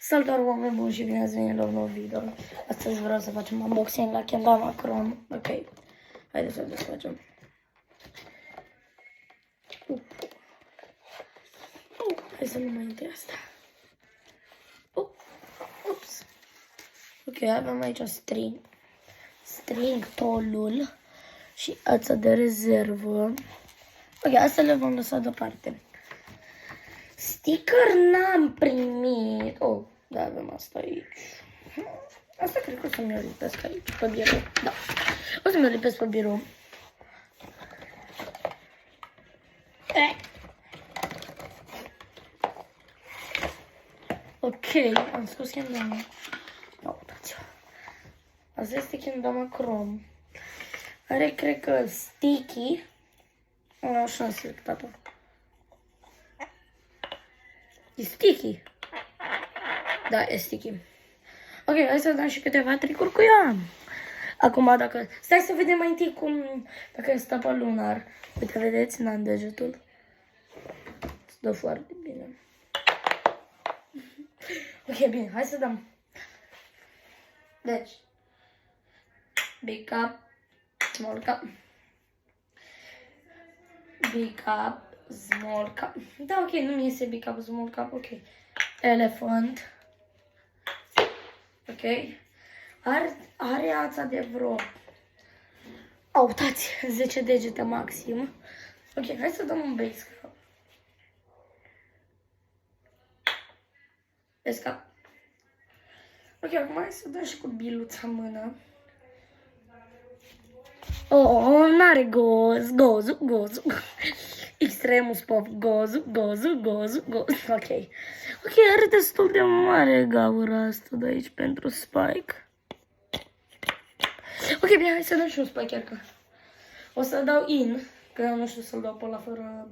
Salutare, oameni buni și bine ați venit la un nou video. Astăzi vreau să facem unboxing la Kendama Chrome. Ok, haideți să desfacem. Hai să nu mai intri asta. Ups. Ok, avem aici string tolul și ața de rezervă. Ok, asta le vom lăsa deoparte. Sticker n-am primit. Oh, da, avem asta aici. Asta cred că o să mi-o lipesc aici, pe birou. Da, o să mi-o lipesc pe birou. Ok, am scos Kendama. Nu, uitați-vă. Asta este Kendama Chrome. Are, cred că, sticky. Așa am selectat-o. E sticky. Da, e sticky. Ok, hai să dăm și câteva tricuri cu ea. Acum, dacă... Stai să vedem mai întâi cum... Dacă este apa lunar. Uite, vedeți? N-am degetul. Se dă foarte bine. Ok, bine, hai să dăm. Deci. Big cup. Small cup. Big cup. Small cup. Da, ok, nu mi iese big cup, small cup, ok. Elephant. Ok. Are ața de vreo... uitați, 10 degete maxim. Ok, hai să dăm un base cup. Base cup. Ok, acum hai să dăm și cu biluța în mână. Oh, n-are gozu. Extremus pop, gozu. Ok. Ok, are destul de mare gaura asta de aici pentru Spike. Ok, bine, hai să dăm și un Spike chiar că... O să dau in, că eu nu știu să-l dau pe ăla fără...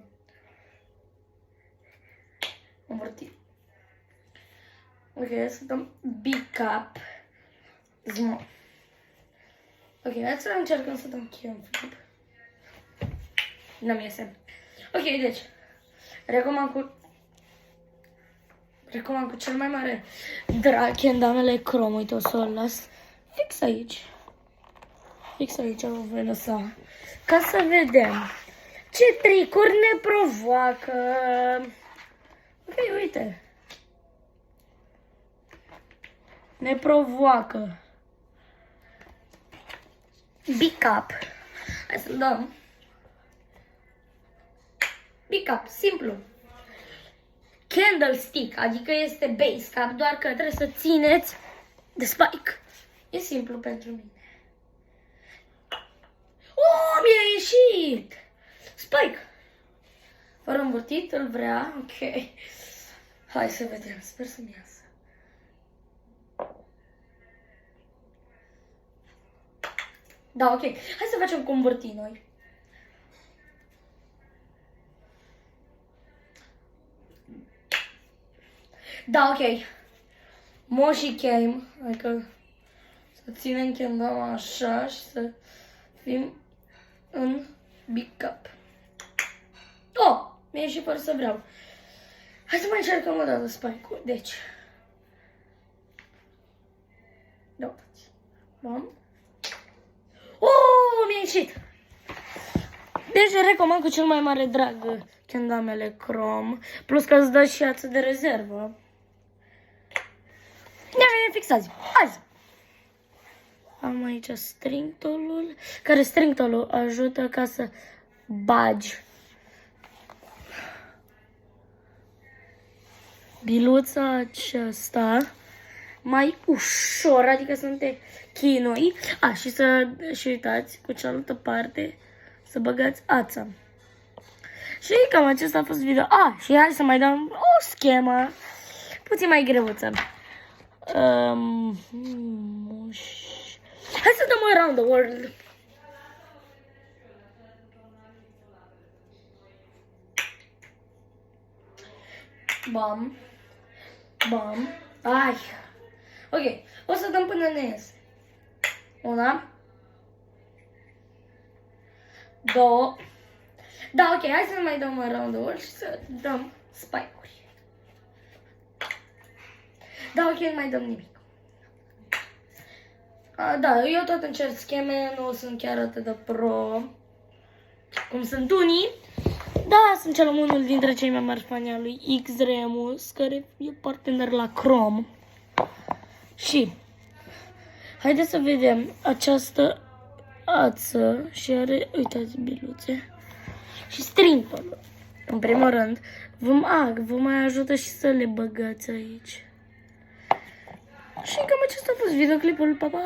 învârtit. Ok, hai să dăm big cup. Small. Ok, hai să încercăm să dăm chem flip. Nu-mi iese. Ok, deci, recomand cu cel mai mare drag Kendamele Chrome. Uite, o să-l las fix aici. Fix aici o voi lăsa. Ca să vedem ce tricuri ne provoacă. Ok, uite. Ne provoacă big cup. Hai să-l dăm. Big cup, simplu. Candlestick, adică este base cup, doar că trebuie să țineți de Spike. E simplu pentru mine. Oh, mi-a ieșit! Spike! Fără învârtit, îl vrea, ok. Hai să vedem, sper să-mi iasă. Da, ok. Hai să facem cu învârtit noi. Da, ok. Moshi came, adică să ținem Kendama așa și să fim în big cup. Oh, mi-e și fără să vreau. Hai să mai încercăm o dată Spike-ul. Deci. Da, uitați. Bam. Oh, mi-a ieșit. Deci recomand cu cel mai mare drag Kendamele Chrome. Plus că îți dă și ață de rezervă. Ne avem fixați. Azi. Am aici string tool-ul, care string tool-ul ajută ca să bagi biluța aceasta mai ușor, adică să nu te chinui. Și uitați, cu cealaltă parte să băgați ața. Și cam acesta a fost video. Și hai să mai dăm o schemă puțin mai greuță. Hai să dăm Around the World. Bam. Bam. Ai. Ok. O să dăm până ne iese. Una. Două. Da, ok. Hai să mai dăm Around the World și să dăm Spike-uri. Da, ok, nu mai dăm nimic. Da, eu tot încerc scheme, nu sunt chiar atât de pro cum sunt unii. Da, sunt cel unul dintre cei mai mari fani al lui X Remus, care e partener la Chrome. Și haideți să vedem această ață și are, uitați, biluțe și strimplă. În primul rând, vă mai ajută și să le băgați aici. Și cam acesta a fost videoclipul, pa, pa!